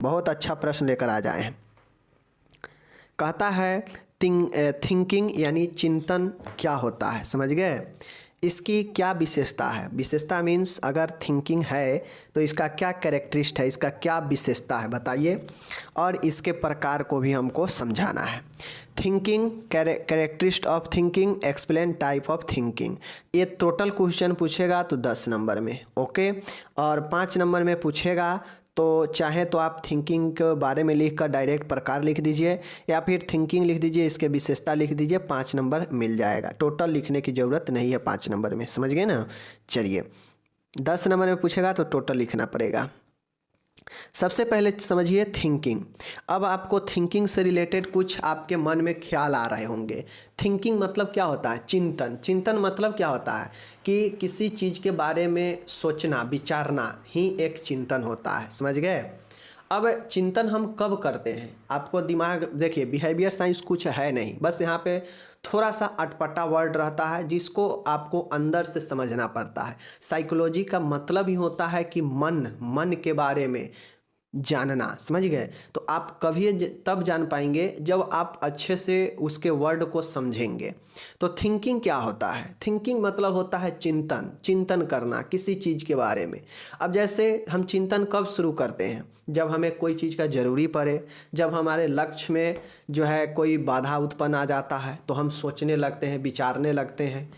बहुत अच्छा प्रश्न लेकर आ जाए हैं। कहता है थिंकिंग यानी चिंतन क्या होता है, समझ गए? इसकी क्या विशेषता है? विशेषता मीन्स अगर थिंकिंग है तो इसका क्या कैरेक्टरिस्ट है, इसका क्या विशेषता है बताइए, और इसके प्रकार को भी हमको समझाना है। Thinking, characteristics of thinking, explain type of thinking. ये टोटल क्वेश्चन पूछेगा तो 10 नंबर में, ओके। और 5 नंबर में पूछेगा तो चाहे तो आप थिंकिंग के बारे में लिख कर डायरेक्ट प्रकार लिख दीजिए, या फिर थिंकिंग लिख दीजिए, इसके विशेषता लिख दीजिए, 5 नंबर मिल जाएगा। टोटल लिखने की ज़रूरत नहीं है 5 नंबर में, समझ गए ना। चलिए 10 नंबर में पूछेगा तो टोटल लिखना पड़ेगा। सबसे पहले समझिए थिंकिंग। अब आपको थिंकिंग से रिलेटेड कुछ आपके मन में ख्याल आ रहे होंगे। थिंकिंग मतलब क्या होता है? चिंतन। चिंतन मतलब क्या होता है कि किसी चीज़ के बारे में सोचना, विचारना ही एक चिंतन होता है, समझ गए। अब चिंतन हम कब करते हैं? आपको दिमाग देखिए, बिहेवियर साइंस कुछ है नहीं, बस यहाँ पे थोड़ा सा अटपटा वर्ड रहता है जिसको आपको अंदर से समझना पड़ता है। साइकोलॉजी का मतलब ही होता है कि मन के बारे में जानना, समझ गए। तो आप कभी तब जान पाएंगे जब आप अच्छे से उसके वर्ड को समझेंगे। तो थिंकिंग क्या होता है? थिंकिंग मतलब होता है चिंतन करना किसी चीज़ के बारे में। अब जैसे हम चिंतन कब शुरू करते हैं? जब हमें कोई चीज़ का ज़रूरी पड़े, जब हमारे लक्ष्य में जो है कोई बाधा उत्पन्न आ जाता है तो हम सोचने लगते हैं, विचारने लगते हैं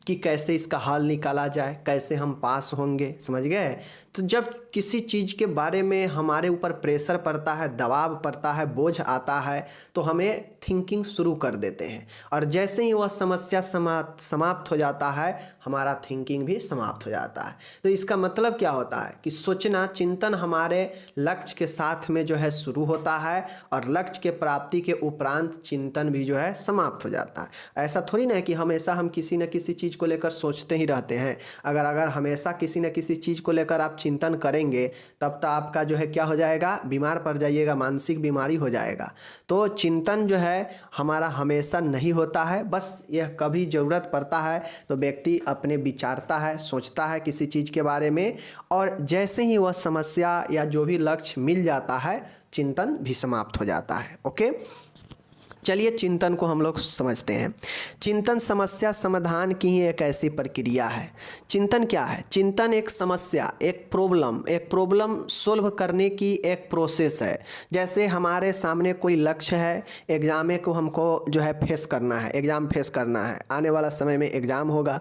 कि कैसे इसका हल निकाला जाए, कैसे हम पास होंगे, समझ गए। तो जब किसी चीज़ के बारे में हमारे ऊपर प्रेशर पड़ता है, दबाव पड़ता है, बोझ आता है, तो हमें थिंकिंग शुरू कर देते हैं, और जैसे ही वह समस्या समाप्त हो जाता है, हमारा थिंकिंग भी समाप्त हो जाता है। तो इसका मतलब क्या होता है कि सोचना, चिंतन हमारे लक्ष्य के साथ में जो है शुरू होता है, और लक्ष्य के प्राप्ति के उपरांत चिंतन भी जो है समाप्त हो जाता है। ऐसा थोड़ी ना है कि हमेशा हम किसी न किसी चीज़ को लेकर सोचते ही रहते हैं। अगर हमेशा किसी न किसी चीज़ को लेकर आप चिंतन करेंगे तब तो आपका जो है क्या हो जाएगा, बीमार पड़ जाइएगा, मानसिक बीमारी हो जाएगा। तो चिंतन जो है हमारा हमेशा नहीं होता है, बस यह कभी ज़रूरत पड़ता है तो व्यक्ति अपने विचारता है, सोचता है किसी चीज़ के बारे में, और जैसे ही वह समस्या या जो भी लक्ष्य मिल जाता है, चिंतन भी समाप्त हो जाता है, ओके। चलिए चिंतन को हम लोग समझते हैं। चिंतन समस्या समाधान की ही एक ऐसी प्रक्रिया है। चिंतन क्या है? चिंतन एक समस्या, एक प्रॉब्लम सोल्व करने की एक प्रोसेस है। जैसे हमारे सामने कोई लक्ष्य है, एग्जाम को हमको जो है फेस करना है, एग्ज़ाम फेस करना है, आने वाला समय में एग्ज़ाम होगा।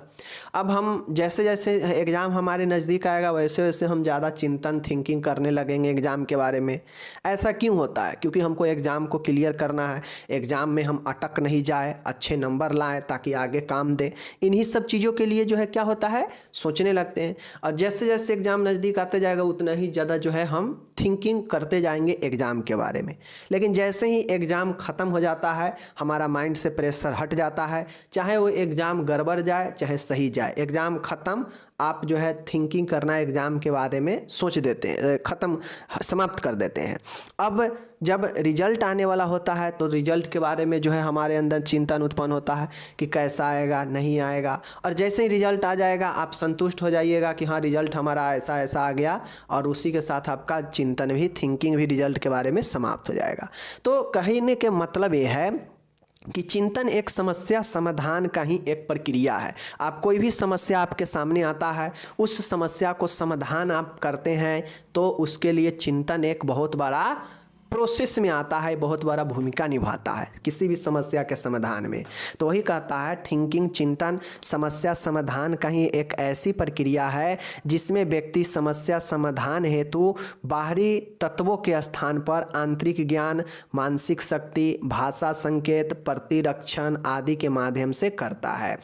अब हम जैसे जैसे एग्ज़ाम हमारे नज़दीक आएगा वैसे वैसे हम ज़्यादा चिंतन, थिंकिंग करने लगेंगे एग्ज़ाम के बारे में। ऐसा क्यों होता है? क्योंकि हमको एग्ज़ाम को क्लियर करना है, एग्ज़ाम में हम अटक नहीं जाए, अच्छे नंबर लाएं ताकि आगे काम दे। इन्हीं सब चीज़ों के लिए जो है क्या होता है, सोचने लगते हैं। और जैसे जैसे एग्ज़ाम नज़दीक आते जाएगा उतना ही ज़्यादा जो है हम थिंकिंग करते जाएंगे एग्ज़ाम के बारे में। लेकिन जैसे ही एग्ज़ाम ख़त्म हो जाता है, हमारा माइंड से प्रेशर हट जाता है, चाहे वो एग्ज़ाम गड़बड़ जाए चाहे सही जाए, एग्ज़ाम ख़त्म, आप जो है थिंकिंग करना एग्ज़ाम के बारे में सोच देते हैं, समाप्त कर देते हैं। अब जब रिजल्ट आने वाला होता है तो रिजल्ट के बारे में जो है हमारे अंदर चिंतन उत्पन्न होता है कि कैसा आएगा, नहीं आएगा। और जैसे ही रिजल्ट आ जाएगा आप संतुष्ट हो जाइएगा कि हाँ रिजल्ट हमारा ऐसा ऐसा आ गया, और उसी के साथ आपका चिंतन भी, थिंकिंग भी रिजल्ट के बारे में समाप्त हो जाएगा। तो कहने के मतलब ये है कि चिंतन एक समस्या समाधान का ही एक प्रक्रिया है। आप कोई भी समस्या आपके सामने आता है, उस समस्या को समाधान आप करते हैं तो उसके लिए चिंतन एक बहुत बड़ा प्रोसेस में आता है, बहुत बड़ा भूमिका निभाता है किसी भी समस्या के समाधान में। तो वही कहता है थिंकिंग, चिंतन समस्या समाधान का ही एक ऐसी प्रक्रिया है जिसमें व्यक्ति समस्या समाधान हेतु बाहरी तत्वों के स्थान पर आंतरिक ज्ञान, मानसिक शक्ति, भाषा संकेत, प्रतिरक्षण आदि के माध्यम से करता है।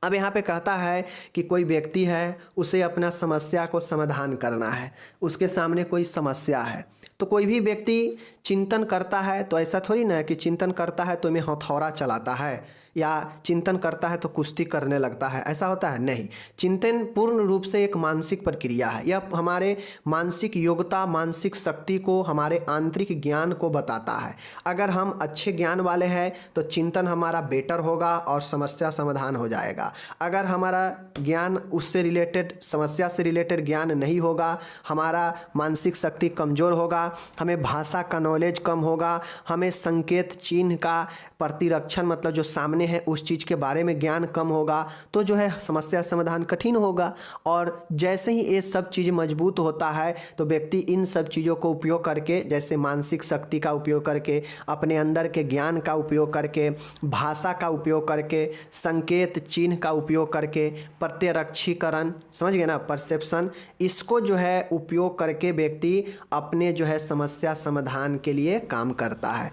अब यहाँ पे कहता है कि कोई व्यक्ति है, उसे अपना समस्या को समाधान करना है, उसके सामने कोई समस्या है, तो कोई भी व्यक्ति चिंतन करता है तो ऐसा थोड़ी ना है कि चिंतन करता है तो मैं हथौड़ा चलाता है या चिंतन करता है तो कुश्ती करने लगता है, ऐसा होता है? नहीं, चिंतन पूर्ण रूप से एक मानसिक प्रक्रिया है। यह हमारे मानसिक योग्यता, मानसिक शक्ति को, हमारे आंतरिक ज्ञान को बताता है। अगर हम अच्छे ज्ञान वाले हैं तो चिंतन हमारा बेटर होगा और समस्या समाधान हो जाएगा। अगर हमारा ज्ञान उससे रिलेटेड, समस्या से रिलेटेड ज्ञान नहीं होगा, हमारा मानसिक शक्ति कमज़ोर होगा, हमें भाषा का नॉलेज कम होगा, हमें संकेत चिन्ह का प्रतिरक्षण मतलब जो सामने है उस चीज़ के बारे में ज्ञान कम होगा, तो जो है समस्या समाधान कठिन होगा। और जैसे ही ये सब चीज़ मजबूत होता है तो व्यक्ति इन सब चीज़ों को उपयोग करके, जैसे मानसिक शक्ति का उपयोग करके, अपने अंदर के ज्ञान का उपयोग करके, भाषा का उपयोग करके, संकेत चिन्ह का उपयोग करके, प्रत्यक्षीकरण, समझ गए ना, परसेप्शन, इसको जो है उपयोग करके व्यक्ति अपने जो है समस्या समाधान के लिए काम करता है।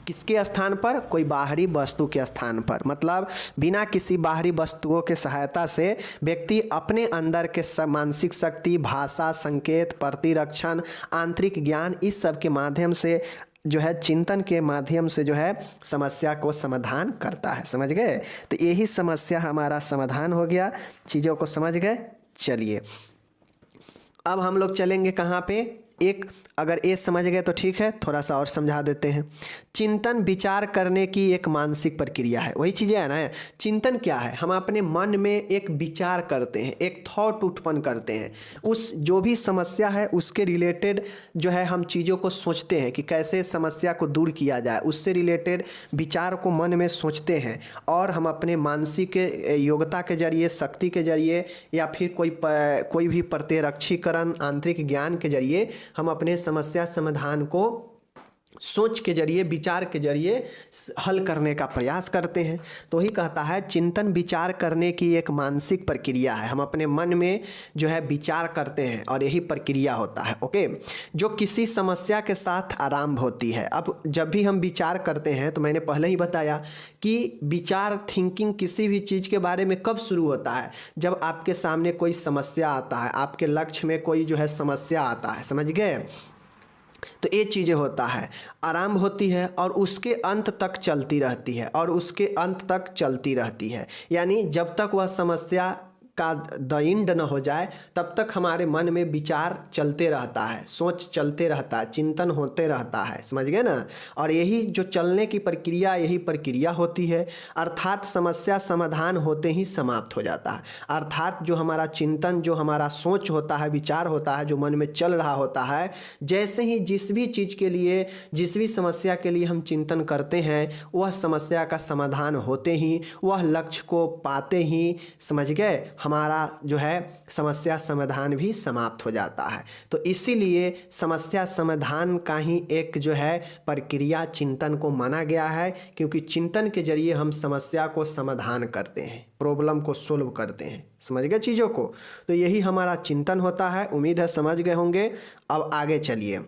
किसके स्थान पर? कोई बाहरी वस्तु के स्थान पर, मतलब बिना किसी बाहरी वस्तुओं के सहायता से व्यक्ति अपने अंदर के मानसिक शक्ति, भाषा, संकेत, प्रतिरक्षण, आंतरिक ज्ञान, इस सब के माध्यम से जो है, चिंतन के माध्यम से जो है समस्या को समाधान करता है। समझ गए? तो यही समस्या हमारा समाधान हो गया। चीज़ों को समझ गए? चलिए अब हम लोग चलेंगे कहाँ पे? एक, अगर ये समझ गए तो ठीक है, थोड़ा सा और समझा देते हैं। चिंतन विचार करने की एक मानसिक प्रक्रिया है। वही चीज़ें है ना। चिंतन क्या है? हम अपने मन में एक विचार करते हैं, एक थॉट उत्पन्न करते हैं, उस जो भी समस्या है उसके रिलेटेड जो है हम चीज़ों को सोचते हैं कि कैसे समस्या को दूर किया जाए, उससे रिलेटेड विचार को मन में सोचते हैं और हम अपने मानसिक योग्यता के जरिए, शक्ति के जरिए या फिर कोई भी प्रतिरक्षीकरण, आंतरिक ज्ञान के जरिए हम अपने समस्या समाधान को सोच के जरिए, विचार के जरिए हल करने का प्रयास करते हैं। तो ही कहता है चिंतन विचार करने की एक मानसिक प्रक्रिया है। हम अपने मन में जो है विचार करते हैं और यही प्रक्रिया होता है, ओके, जो किसी समस्या के साथ आरंभ होती है। अब जब भी हम विचार करते हैं तो मैंने पहले ही बताया कि विचार, थिंकिंग किसी भी चीज़ के बारे में कब शुरू होता है? जब आपके सामने कोई समस्या आता है, आपके लक्ष्य में कोई जो है समस्या आता है, समझ गए? तो ये चीज़ें होता है, आरंभ होती है और उसके अंत तक चलती रहती है, और उसके अंत तक चलती रहती है। यानी जब तक वह समस्या का द एंड न हो जाए तब तक हमारे मन में विचार चलते रहता है, सोच चलते रहता है, चिंतन होते रहता है। समझ गए ना? और यही जो चलने की प्रक्रिया, यही प्रक्रिया होती है। अर्थात समस्या समाधान होते ही समाप्त हो जाता है। अर्थात जो हमारा चिंतन, जो हमारा सोच होता है, विचार होता है, जो मन में चल रहा होता है, जैसे ही जिस भी चीज़ के लिए, जिस भी समस्या के लिए हम चिंतन करते हैं, वह समस्या का समाधान होते ही, वह लक्ष्य को पाते ही, समझ गए, हमारा जो है समस्या समाधान भी समाप्त हो जाता है। तो इसीलिए समस्या समाधान का ही एक जो है प्रक्रिया चिंतन को माना गया है, क्योंकि चिंतन के जरिए हम समस्या को समाधान करते हैं, प्रॉब्लम को सोल्व करते हैं। समझ गए चीज़ों को? तो यही हमारा चिंतन होता है। उम्मीद है समझ गए होंगे। अब आगे चलिए,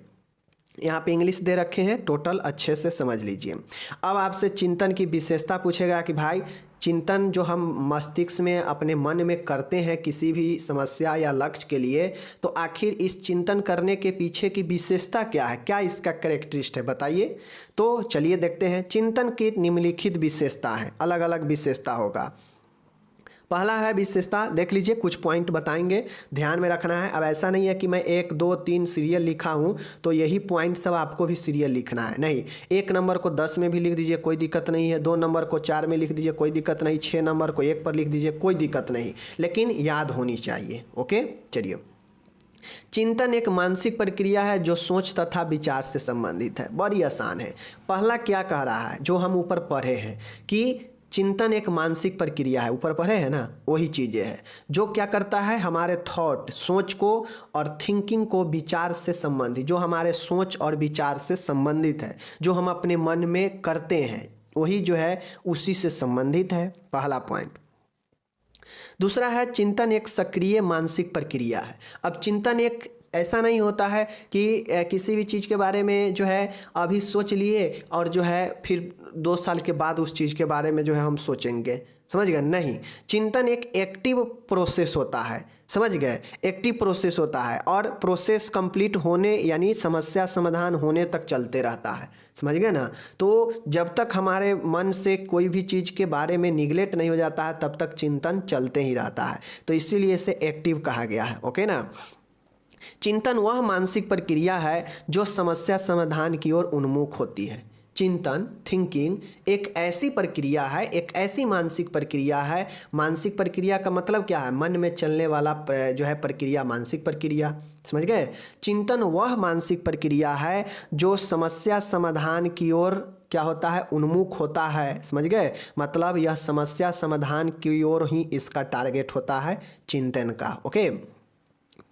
यहाँ पे इंग्लिश दे रखे हैं, टोटल अच्छे से समझ लीजिए। अब आपसे चिंतन की विशेषता पूछेगा कि भाई चिंतन जो हम मस्तिष्क में, अपने मन में करते हैं किसी भी समस्या या लक्ष्य के लिए, तो आखिर इस चिंतन करने के पीछे की विशेषता क्या है, क्या इसका कैरेक्टरिस्ट है, बताइए। तो चलिए देखते हैं। चिंतन की निम्नलिखित विशेषता है, अलग अलग विशेषता होगा। पहला है विशेषता, देख लीजिए, कुछ पॉइंट बताएंगे, ध्यान में रखना है। अब ऐसा नहीं है कि मैं 1 2 3 सीरियल लिखा हूँ तो यही पॉइंट सब आपको भी सीरियल लिखना है, नहीं। 1 नंबर को 10 में भी लिख दीजिए, कोई दिक्कत नहीं है। 2 नंबर को 4 में लिख दीजिए, कोई दिक्कत नहीं। 6 नंबर को 1 पर लिख दीजिए, कोई दिक्कत नहीं, लेकिन याद होनी चाहिए, ओके। चलिए, चिंतन एक मानसिक प्रक्रिया है जो सोच तथा विचार से संबंधित है। बड़ी आसान है। पहला क्या कह रहा है, जो हम ऊपर पढ़े हैं कि चिंतन एक मानसिक प्रक्रिया है, ऊपर पढ़े हैं ना, वही चीज़ें हैं जो क्या करता है, हमारे थॉट, सोच को और थिंकिंग को विचार से संबंधित, जो हमारे सोच और विचार से संबंधित है, जो हम अपने मन में करते हैं, वही जो है उसी से संबंधित है। पहला पॉइंट। दूसरा है, चिंतन एक सक्रिय मानसिक प्रक्रिया है। अब चिंतन एक ऐसा नहीं होता है कि किसी भी चीज़ के बारे में जो है अभी सोच लिए और जो है फिर 2 साल के बाद उस चीज़ के बारे में जो है हम सोचेंगे, समझ गए? नहीं, चिंतन एक एक्टिव प्रोसेस होता है, समझ गए? एक्टिव प्रोसेस होता है और प्रोसेस कंप्लीट होने यानी समस्या समाधान होने तक चलते रहता है, समझ गए ना? तो जब तक हमारे मन से कोई भी चीज़ के बारे में निगलेक्ट नहीं हो जाता है तब तक चिंतन चलते ही रहता है, तो इसीलिए इसे एक्टिव कहा गया है। ओके ना? चिंतन वह मानसिक प्रक्रिया है जो समस्या समाधान की ओर उन्मुख होती है। चिंतन, थिंकिंग एक ऐसी प्रक्रिया है, एक ऐसी मानसिक प्रक्रिया है। मानसिक प्रक्रिया का मतलब क्या है? मन में चलने वाला जो है प्रक्रिया, मानसिक प्रक्रिया, समझ गए? चिंतन वह मानसिक प्रक्रिया है जो समस्या समाधान की ओर क्या होता है? उन्मुख होता है, समझ गए? मतलब यह समस्या समाधान की ओर ही इसका टारगेट होता है चिंतन का। ओके,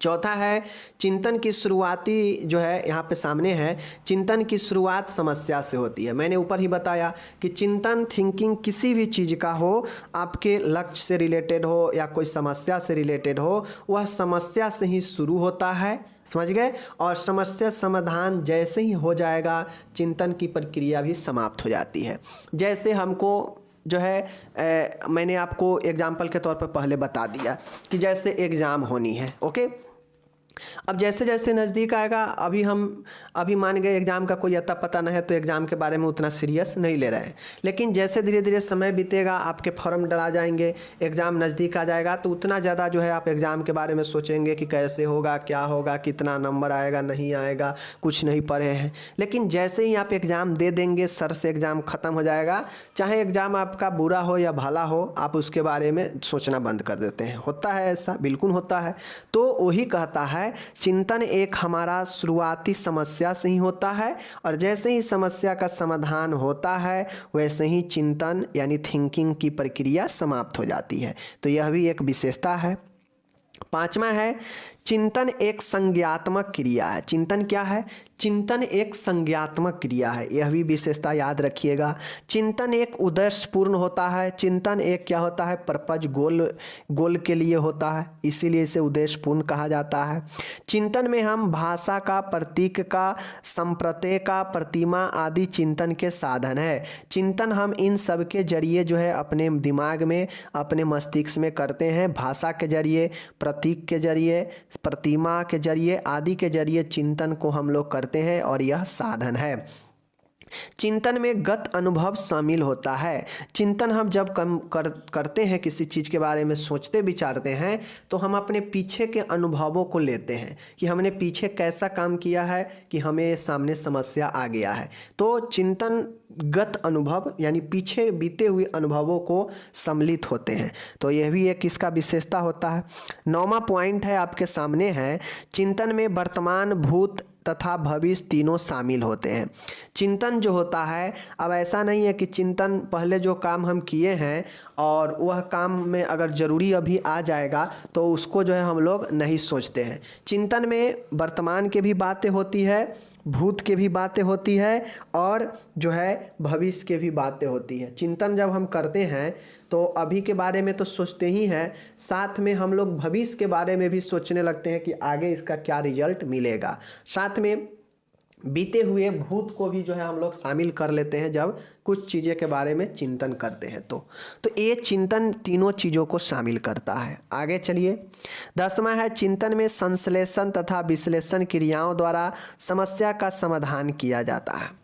चौथा है चिंतन की शुरुआती जो है यहाँ पे सामने है, चिंतन की शुरुआत समस्या से होती है। मैंने ऊपर ही बताया कि चिंतन, थिंकिंग किसी भी चीज़ का हो, आपके लक्ष्य से रिलेटेड हो या कोई समस्या से रिलेटेड हो, वह समस्या से ही शुरू होता है, समझ गए? और समस्या समाधान जैसे ही हो जाएगा चिंतन की प्रक्रिया भी समाप्त हो जाती है। जैसे हमको जो है मैंने आपको एग्जाम्पल के तौर पर पहले बता दिया कि जैसे एग्ज़ाम होनी है। ओके, अब जैसे जैसे नज़दीक आएगा, अभी मान गए एग्ज़ाम का कोई अता पता नहीं है तो एग्ज़ाम के बारे में उतना सीरियस नहीं ले रहे हैं, लेकिन जैसे धीरे धीरे समय बीतेगा, आपके फॉर्म डला जाएंगे, एग्ज़ाम नज़दीक आ जाएगा तो उतना ज़्यादा जो है आप एग्ज़ाम के बारे में सोचेंगे कि कैसे होगा, क्या होगा, कितना नंबर आएगा, नहीं आएगा, कुछ नहीं पढ़े हैं। लेकिन जैसे ही आप एग्ज़ाम दे देंगे, सर से एग्ज़ाम ख़त्म हो जाएगा, चाहे एग्ज़ाम आपका बुरा हो या भला हो, आप उसके बारे में सोचना बंद कर देते हैं। होता है ऐसा, बिल्कुल होता है। तो वही कहता है चिंतन एक हमारा शुरुआती समस्या से ही होता है और जैसे ही समस्या का समाधान होता है वैसे ही चिंतन यानी थिंकिंग की प्रक्रिया समाप्त हो जाती है। तो यह भी एक विशेषता है। पांचवा है चिंतन एक संज्ञात्मक क्रिया है। चिंतन क्या है? चिंतन एक संज्ञात्मक क्रिया है, यह भी विशेषता याद रखिएगा। चिंतन एक उद्देश्यपूर्ण होता है, चिंतन एक क्या होता है? पर्पज, गोल के लिए होता है, इसीलिए इसे उद्देश्यपूर्ण कहा जाता है। चिंतन में हम भाषा का, प्रतीक का, संप्रत्यय का, प्रतिमा आदि चिंतन के साधन है। चिंतन हम इन सब के जरिए जो है अपने दिमाग में, अपने मस्तिष्क में करते हैं। भाषा के जरिए, प्रतीक के जरिए, प्रतिमा के जरिए आदि के जरिए चिंतन को हम लोग करते हैं और यह साधन है। चिंतन में गत अनुभव शामिल होता है। चिंतन हम जब करते हैं, किसी चीज़ के बारे में सोचते विचारते हैं, तो हम अपने पीछे के अनुभवों को लेते हैं कि हमने पीछे कैसा काम किया है कि हमें सामने समस्या आ गया है। तो चिंतन गत अनुभव यानी पीछे बीते हुए अनुभवों को सम्मिलित होते हैं। तो यह भी एक इसका विशेषता होता है। 9वां पॉइंट है आपके सामने है, चिंतन में वर्तमान, भूत तथा भविष्य तीनों शामिल होते हैं। चिंतन जो होता है, अब ऐसा नहीं है कि चिंतन पहले जो काम हम किए हैं और वह काम में अगर ज़रूरी अभी आ जाएगा तो उसको जो है हम लोग नहीं सोचते हैं। चिंतन में वर्तमान के भी बातें होती है, भूत के भी बातें होती है और जो है भविष्य के भी बातें होती है। चिंतन जब हम करते हैं तो अभी के बारे में तो सोचते ही हैं, साथ में हम लोग भविष्य के बारे में भी सोचने लगते हैं कि आगे इसका क्या रिजल्ट मिलेगा। साथ में बीते हुए भूत को भी जो है हम लोग शामिल कर लेते हैं जब कुछ चीज़ें के बारे में चिंतन करते हैं। तो ये चिंतन तीनों चीज़ों को शामिल करता है। आगे चलिए, 10वां है चिंतन में संश्लेषण तथा विश्लेषण क्रियाओं द्वारा समस्या का समाधान किया जाता है।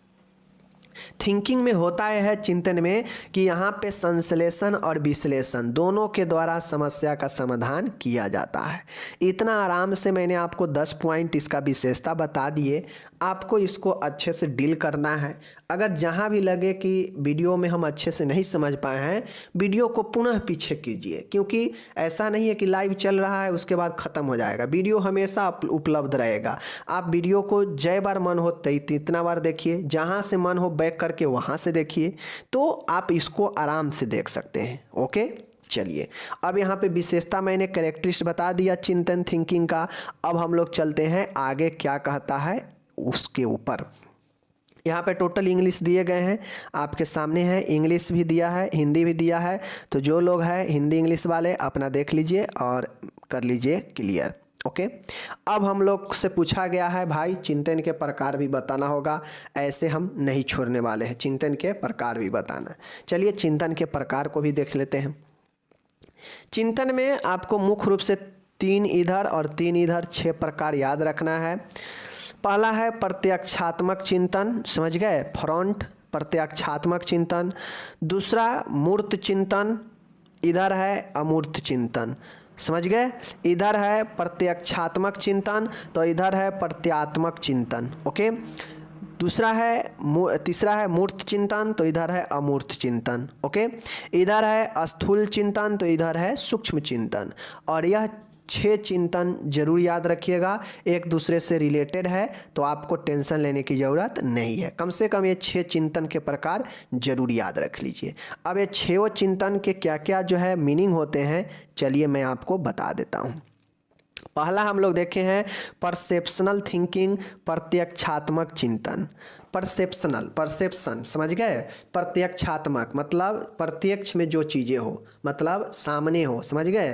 थिंकिंग में होता है चिंतन में कि यहाँ पे संश्लेषण और विश्लेषण दोनों के द्वारा समस्या का समाधान किया जाता है। इतना आराम से मैंने आपको 10 पॉइंट इसका विशेषता बता दिए। आपको इसको अच्छे से डील करना है। अगर जहाँ भी लगे कि वीडियो में हम अच्छे से नहीं समझ पाए हैं, वीडियो को पुनः पीछे कीजिए, क्योंकि ऐसा नहीं है कि लाइव चल रहा है उसके बाद ख़त्म हो जाएगा। वीडियो हमेशा उपलब्ध रहेगा। आप वीडियो को जय बार मन हो इतना बार देखिए, जहाँ से मन हो बैक करके वहाँ से देखिए, तो आप इसको आराम से देख सकते हैं। ओके, चलिए अब यहाँ पे विशेषता मैंने कैरेक्टरिस्टिक बता दिया चिंतन थिंकिंग का। अब हम लोग चलते हैं आगे क्या कहता है उसके ऊपर। यहाँ पे टोटल इंग्लिश दिए गए हैं आपके सामने है, इंग्लिश भी दिया है, हिंदी भी दिया है। तो जो लोग हैं हिंदी इंग्लिश वाले अपना देख लीजिए और कर लीजिए क्लियर। ओके। अब हम लोग से पूछा गया है भाई चिंतन के प्रकार भी बताना होगा, ऐसे हम नहीं छोड़ने वाले हैं, चिंतन के प्रकार भी बताना है। चलिए चिंतन के प्रकार को भी देख लेते हैं। चिंतन में आपको मुख्य रूप से 3 इधर और 3 इधर 6 प्रकार याद रखना है। पहला है प्रत्यक्षात्मक चिंतन, समझ गए, फ्रंट प्रत्यक्षात्मक चिंतन। दूसरा मूर्त चिंतन, इधर है अमूर्त चिंतन, समझ गए। इधर है प्रत्यक्षात्मक चिंतन तो इधर है प्रत्यात्मक चिंतन, ओके। तीसरा है मूर्त चिंतन तो इधर है अमूर्त चिंतन, ओके। इधर है स्थूल चिंतन तो इधर है सूक्ष्म चिंतन। और यह 6 चिंतन जरूर याद रखिएगा, एक दूसरे से रिलेटेड है तो आपको टेंशन लेने की ज़रूरत नहीं है। कम से कम ये 6 चिंतन के प्रकार जरूर याद रख लीजिए। अब ये 6 चिंतन के क्या क्या जो है मीनिंग होते हैं, चलिए मैं आपको बता देता हूँ। पहला हम लोग देखे हैं परसेप्शनल थिंकिंग, प्रत्यक्षात्मक चिंतन। परसेप्शन समझ गए, प्रत्यक्षात्मक मतलब प्रत्यक्ष में जो चीज़ें हो, मतलब सामने हो, समझ गए।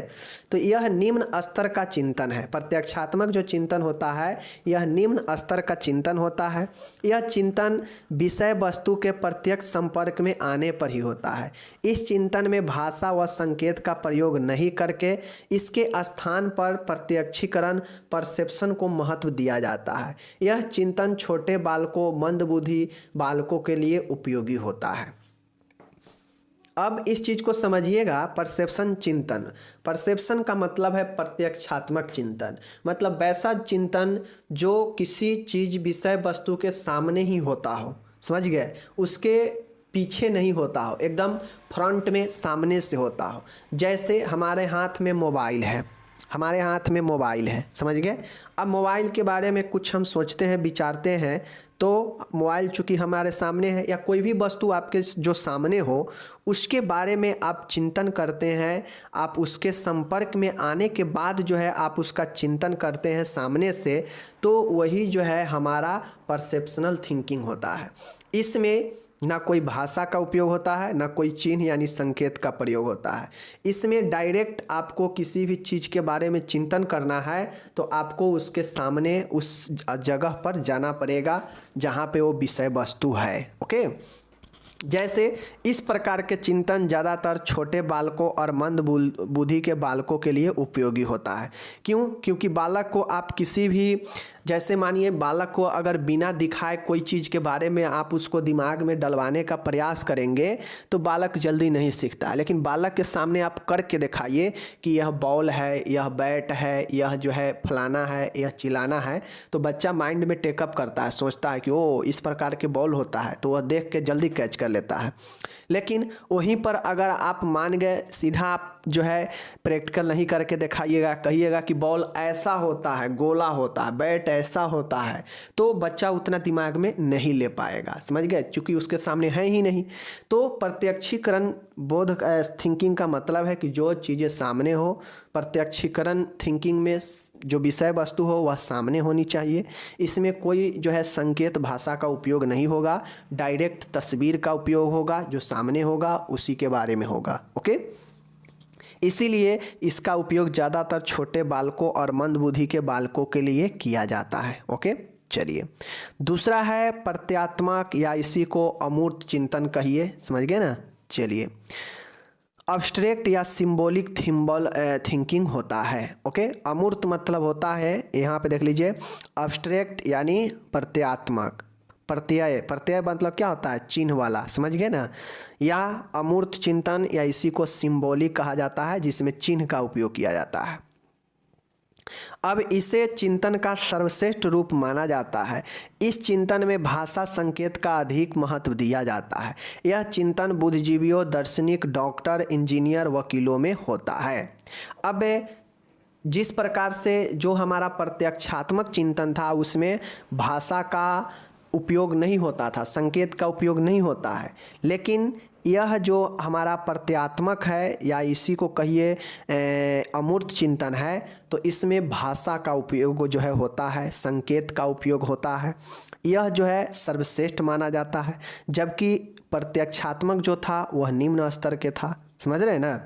तो यह निम्न स्तर का चिंतन है। प्रत्यक्षात्मक जो चिंतन होता है यह निम्न स्तर का चिंतन होता है। यह चिंतन विषय वस्तु के प्रत्यक्ष संपर्क में आने पर ही होता है। इस चिंतन में भाषा व संकेत का प्रयोग नहीं करके इसके स्थान पर प्रत्यक्षीकरण परसेप्शन को महत्व दिया जाता है। यह चिंतन छोटे बालकों, मंदबुद्धि बालकों के लिए उपयोगी होता है। अब इस चीज को समझिएगा, परसेप्शन चिंतन, परसेप्शन का मतलब है प्रत्यक्षात्मक चिंतन, मतलब वैसा चिंतन जो किसी चीज विषय वस्तु के सामने ही होता हो, समझ गए, उसके पीछे नहीं होता हो, एकदम फ्रंट में सामने से होता हो। जैसे हमारे हाथ में मोबाइल है, हमारे हाथ में मोबाइल है, समझ गए। अब मोबाइल के बारे में कुछ हम सोचते हैं, विचारते हैं, तो मोबाइल चूँकि हमारे सामने है, या कोई भी वस्तु आपके जो सामने हो उसके बारे में आप चिंतन करते हैं, आप उसके संपर्क में आने के बाद जो है आप उसका चिंतन करते हैं सामने से, तो वही जो है हमारा परसेप्शनल थिंकिंग होता है। इसमें ना कोई भाषा का उपयोग होता है, ना कोई चिन्ह यानी संकेत का प्रयोग होता है। इसमें डायरेक्ट आपको किसी भी चीज़ के बारे में चिंतन करना है तो आपको उसके सामने उस जगह पर जाना पड़ेगा जहाँ पे वो विषय वस्तु है, ओके। जैसे इस प्रकार के चिंतन ज़्यादातर छोटे बालकों और मंद बुद्धि के बालकों के लिए उपयोगी होता है। क्यों? क्योंकि बालक को आप किसी भी, जैसे मानिए बालक को अगर बिना दिखाए कोई चीज़ के बारे में आप उसको दिमाग में डलवाने का प्रयास करेंगे तो बालक जल्दी नहीं सीखता। लेकिन बालक के सामने आप करके दिखाइए कि यह बॉल है, यह बैट है, यह जो है फलाना है, यह चिलाना है, तो बच्चा माइंड में टेकअप करता है, सोचता है कि ओ इस प्रकार के बॉल होता है, तो वह देख के जल्दी कैच कर लेता है। लेकिन वहीं पर अगर आप मान गए, सीधा आप जो है प्रैक्टिकल नहीं करके दिखाइएगा, कहिएगा कि बॉल ऐसा होता है, गोला होता है, बैट ऐसा होता है, तो बच्चा उतना दिमाग में नहीं ले पाएगा, समझ गए, क्योंकि उसके सामने है ही नहीं। तो प्रत्यक्षीकरण बोध थिंकिंग का मतलब है कि जो चीज़ें सामने हो, प्रत्यक्षीकरण थिंकिंग में जो विषय वस्तु हो वह सामने होनी चाहिए। इसमें कोई जो है संकेत भाषा का उपयोग नहीं होगा, डायरेक्ट तस्वीर का उपयोग होगा, जो सामने होगा उसी के बारे में होगा, ओके। इसीलिए इसका उपयोग ज़्यादातर छोटे बालकों और मंदबुद्धि के बालकों के लिए किया जाता है, ओके। चलिए दूसरा है प्रत्यात्मक, या इसी को अमूर्त चिंतन कहिए, समझ गए ना। चलिए अब्स्ट्रैक्ट या सिंबॉलिक थिंकिंग होता है, ओके। अमूर्त मतलब होता है, यहाँ पे देख लीजिए, अब्स्ट्रैक्ट यानी प्रत्यात्मक, प्रत्यय मतलब क्या होता है, चिन्ह वाला, समझ गए ना। या अमूर्त चिंतन, या इसी को सिंबॉलिक कहा जाता है, जिसमें चिन्ह का उपयोग किया जाता है। अब इसे चिंतन का सर्वश्रेष्ठ रूप माना जाता है। इस चिंतन में भाषा संकेत का अधिक महत्व दिया जाता है। यह चिंतन बुद्धिजीवियों, दार्शनिक, डॉक्टर, इंजीनियर, वकीलों में होता है। अब जिस प्रकार से जो हमारा प्रत्यक्षात्मक चिंतन था उसमें भाषा का उपयोग नहीं होता था, संकेत का उपयोग नहीं होता है, लेकिन यह जो हमारा प्रत्यात्मक है, या इसी को कहिए अमूर्त चिंतन है, तो इसमें भाषा का उपयोग जो है होता है, संकेत का उपयोग होता है। यह जो है सर्वश्रेष्ठ माना जाता है, जबकि प्रत्यक्षात्मक जो था वह निम्न स्तर के था, समझ रहे हैं ना।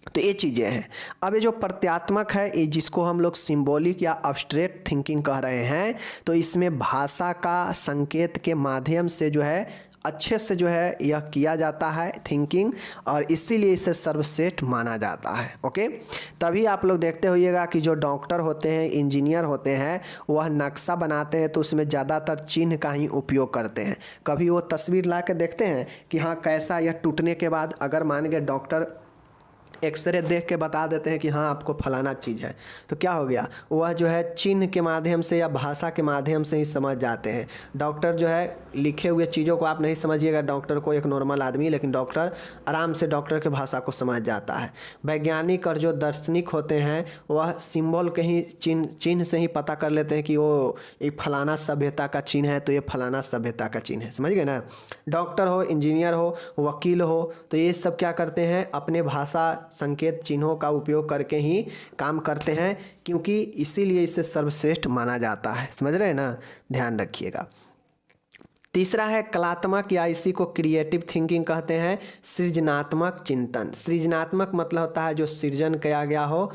तो ये चीज़ें हैं। अब ये जो प्रत्यात्मक है, ये जिसको हम लोग सिंबॉलिक या अब्स्ट्रैक्ट थिंकिंग कह रहे हैं, तो इसमें भाषा का संकेत के माध्यम से जो है अच्छे से जो है यह किया जाता है थिंकिंग, और इसीलिए इसे सर्वश्रेष्ठ माना जाता है। ओके, तभी आप लोग देखते होइएगा कि जो डॉक्टर होते हैं, इंजीनियर होते हैं, वह नक्शा बनाते हैं तो उसमें ज़्यादातर चिन्ह का ही उपयोग करते हैं। कभी वो तस्वीर ला के देखते हैं कि हाँ कैसा यह टूटने के बाद, अगर मान के डॉक्टर एक्सरे देख के बता देते हैं कि हाँ आपको फलाना चीज़ है, तो क्या हो गया, वह जो है चिन्ह के माध्यम से या भाषा के माध्यम से ही समझ जाते हैं। डॉक्टर जो है लिखे हुए चीज़ों को आप नहीं समझिएगा डॉक्टर को, एक नॉर्मल आदमी, लेकिन डॉक्टर आराम से डॉक्टर के भाषा को समझ जाता है। वैज्ञानिक और जो दार्शनिक होते हैं वह सिंबल के ही चिन्ह से ही पता कर लेते हैं कि वो एक फलाना सभ्यता का चिन्ह है, तो ये फलाना सभ्यता का चिन्ह है। समझ गए ना। डॉक्टर हो, इंजीनियर हो, वकील हो, तो ये सब क्या करते हैं, अपने भाषा संकेत चिन्हों का उपयोग करके ही काम करते हैं, क्योंकि इसीलिए इसे सर्वश्रेष्ठ माना जाता है। समझ रहे हैं ना, ध्यान रखिएगा। तीसरा है कलात्मक, या इसी को क्रिएटिव थिंकिंग कहते हैं, सृजनात्मक चिंतन। सृजनात्मक मतलब होता है जो सृजन किया गया हो,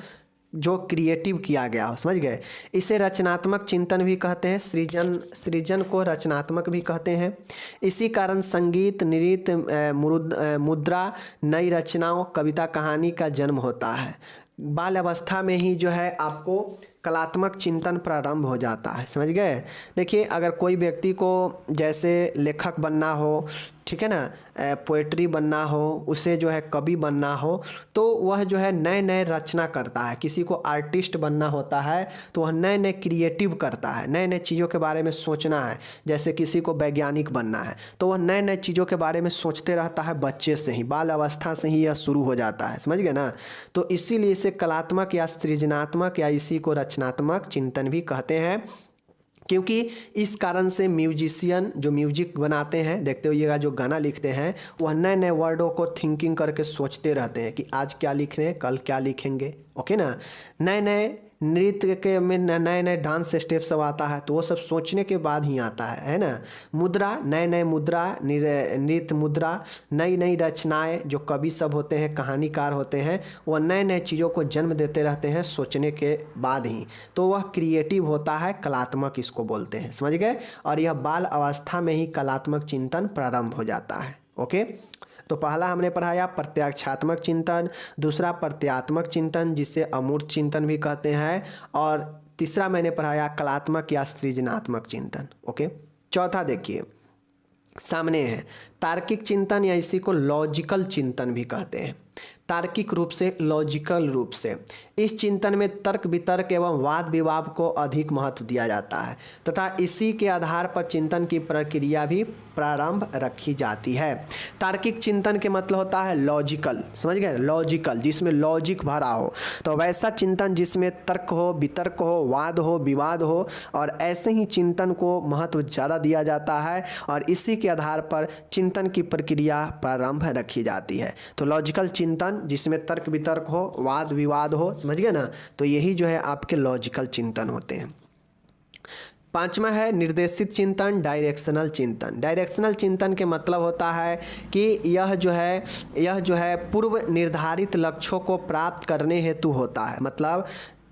जो क्रिएटिव किया गया हो। समझ गए। इसे रचनात्मक चिंतन भी कहते हैं, सृजन को रचनात्मक भी कहते हैं। इसी कारण संगीत, नृत्य, मुद्रा, नई रचनाओं, कविता, कहानी का जन्म होता है। बाल अवस्था में ही जो है आपको कलात्मक चिंतन प्रारंभ हो जाता है। समझ गए। देखिए, अगर कोई व्यक्ति को जैसे लेखक बनना हो, ठीक है ना, पोएट्री बनना हो, उसे जो है कवि बनना हो, तो वह जो है नए नए रचना करता है। किसी को आर्टिस्ट बनना होता है तो वह नए नए क्रिएटिव करता है, नए नए चीज़ों के बारे में सोचना है। जैसे किसी को वैज्ञानिक बनना है तो वह नए नए चीज़ों के बारे में सोचते रहता है, बच्चे से ही, बाल अवस्था से ही यह शुरू हो जाता है। समझ गए ना। तो इसीलिए इसे कलात्मक या सृजनात्मक या इसी को रचनात्मक चिंतन भी कहते हैं, क्योंकि इस कारण से म्यूजिशियन जो म्यूजिक बनाते हैं, देखते होइएगा जो गाना लिखते हैं, वह नए नए वर्डों को थिंकिंग करके सोचते रहते हैं कि आज क्या लिख रहे हैं, कल क्या लिखेंगे। ओके ना। नए नए नृत्य के में नए नए डांस स्टेप सब आता है, तो वो सब सोचने के बाद ही आता है ना। मुद्रा, नए नए मुद्रा, नृत्य मुद्रा, नई नई रचनाएं, जो कवि सब होते हैं, कहानीकार होते हैं, वह नए नए चीज़ों को जन्म देते रहते हैं सोचने के बाद ही, तो वह क्रिएटिव होता है, कलात्मक इसको बोलते हैं। समझ गए। और यह बाल अवस्था में ही कलात्मक चिंतन प्रारंभ हो जाता है। ओके, तो पहला हमने पढ़ाया प्रत्याक्षात्मक चिंतन, दूसरा प्रत्यात्मक चिंतन जिसे अमूर्त चिंतन भी कहते हैं, और तीसरा मैंने पढ़ाया कलात्मक या सृजनात्मक चिंतन। ओके, चौथा देखिए सामने है तार्किक चिंतन, या इसी को लॉजिकल चिंतन भी कहते हैं। तार्किक रूप से, लॉजिकल रूप से, इस चिंतन में तर्क वितर्क एवं वाद विवाद को अधिक महत्व दिया जाता है तथा इसी के आधार पर चिंतन की प्रक्रिया भी प्रारंभ रखी जाती है। तार्किक चिंतन के मतलब होता है लॉजिकल। समझ गए। लॉजिकल, जिसमें लॉजिक भरा हो, तो वैसा चिंतन जिसमें तर्क हो, वितर्क हो, वाद हो, विवाद हो, और ऐसे ही चिंतन को महत्व ज़्यादा दिया जाता है और इसी के आधार पर चिंतन की प्रक्रिया प्रारंभ रखी जाती है। तो लॉजिकल चिंतन जिसमें तर्क वितर्क हो, वाद विवाद हो, समझ गए ना, तो यही जो है आपके लॉजिकल चिंतन होते हैं। पांचवा है निर्देशित चिंतन, डायरेक्शनल चिंतन। डायरेक्शनल चिंतन के मतलब होता है कि यह जो है पूर्व निर्धारित लक्ष्यों को प्राप्त करने हेतु होता है। मतलब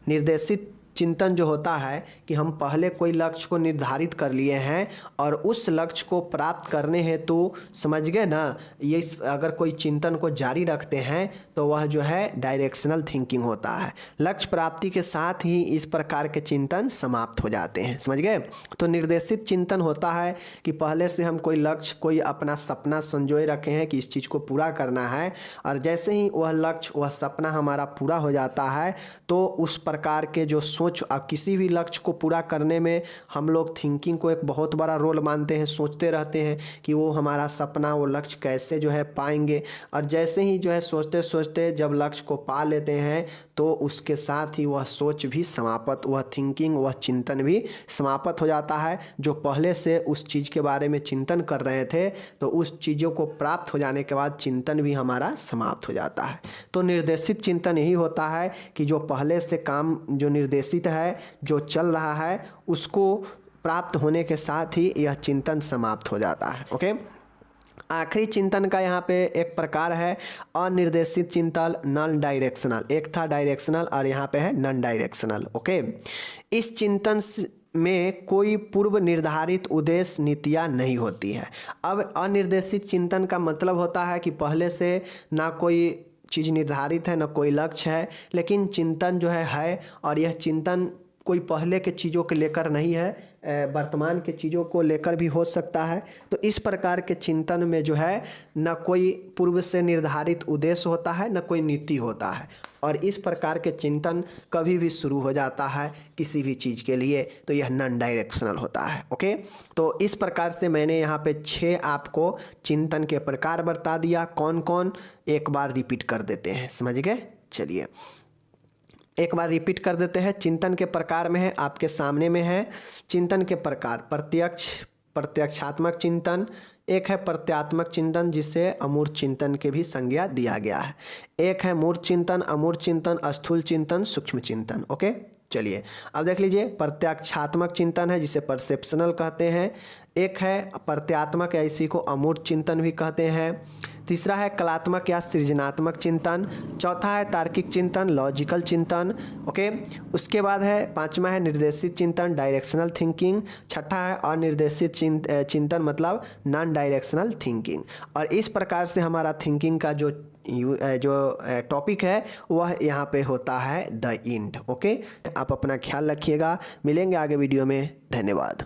निर्देशित चिंतन जो होता है कि हम पहले कोई लक्ष्य को निर्धारित कर लिए हैं और उस लक्ष्य को प्राप्त करने हेतु, समझ गए ना, ये अगर कोई चिंतन को जारी रखते हैं तो वह जो है डायरेक्शनल थिंकिंग होता है। लक्ष्य प्राप्ति के साथ ही इस प्रकार के चिंतन समाप्त हो जाते हैं। समझ गए। तो निर्देशित चिंतन होता है कि पहले से हम कोई लक्ष्य, कोई अपना सपना संजोए रखे हैं कि इस चीज़ को पूरा करना है, और जैसे ही वह लक्ष्य, वह सपना हमारा पूरा हो जाता है तो उस प्रकार के जो अब किसी भी लक्ष्य को पूरा करने में हम लोग थिंकिंग को एक बहुत बड़ा रोल मानते हैं, सोचते रहते हैं कि वो हमारा सपना, वो लक्ष्य कैसे जो है पाएंगे, और जैसे ही जो है सोचते सोचते जब लक्ष्य को पा लेते हैं तो उसके साथ ही वह सोच भी समाप्त, वह थिंकिंग, वह चिंतन भी समाप्त हो जाता है। जो पहले से उस चीज़ के बारे में चिंतन कर रहे थे तो उस चीज़ों को प्राप्त हो जाने के बाद चिंतन भी हमारा समाप्त हो जाता है। तो निर्देशित चिंतन यही होता है कि जो पहले से काम जो निर्देशित है, जो चल रहा है, उसको प्राप्त होने के साथ ही यह चिंतन समाप्त हो जाता है। ओके, आखिरी चिंतन का यहाँ पे एक प्रकार है अनिर्देशित चिंतन, नॉन डायरेक्शनल। एक था डायरेक्शनल और यहाँ पे है नॉन डायरेक्शनल। ओके, इस चिंतन में कोई पूर्व निर्धारित उद्देश्य नीतियाँ नहीं होती है। अब अनिर्देशित चिंतन का मतलब होता है कि पहले से ना कोई चीज़ निर्धारित है, ना कोई लक्ष्य है, लेकिन चिंतन जो है और यह चिंतन कोई पहले के चीज़ों के लेकर नहीं है, वर्तमान के चीज़ों को लेकर भी हो सकता है। तो इस प्रकार के चिंतन में जो है न कोई पूर्व से निर्धारित उद्देश्य होता है, न कोई नीति होता है, और इस प्रकार के चिंतन कभी भी शुरू हो जाता है किसी भी चीज़ के लिए, तो यह नॉन डायरेक्शनल होता है। ओके, तो इस प्रकार से मैंने यहाँ पे 6 आपको चिंतन के प्रकार बता दिया। कौन कौन, एक बार रिपीट कर देते हैं, समझ गए? चलिए एक बार रिपीट कर देते हैं। चिंतन के प्रकार में है, आपके सामने में है चिंतन के प्रकार। प्रत्यक्षात्मक चिंतन, एक है प्रत्यात्मक चिंतन जिसे अमूर्त चिंतन के भी संज्ञा दिया गया है। एक है मूर्त चिंतन, अमूर्त चिंतन, स्थूल चिंतन, सूक्ष्म चिंतन। ओके, चलिए अब देख लीजिए। प्रत्यक्षात्मक चिंतन है जिसे परसेप्शनल कहते हैं। एक है प्रत्यात्मक या इसी को अमूर्त चिंतन भी कहते हैं। तीसरा है कलात्मक या सृजनात्मक चिंतन। चौथा है तार्किक चिंतन, लॉजिकल चिंतन। ओके, उसके बाद है पांचवा है निर्देशित चिंतन, डायरेक्शनल थिंकिंग। छठा है अनिर्देशित चिंतन मतलब नॉन डायरेक्शनल थिंकिंग। और इस प्रकार से हमारा थिंकिंग का जो टॉपिक है वह यहाँ पे होता है द एंड। ओके, आप अपना ख्याल रखिएगा, मिलेंगे आगे वीडियो में। धन्यवाद।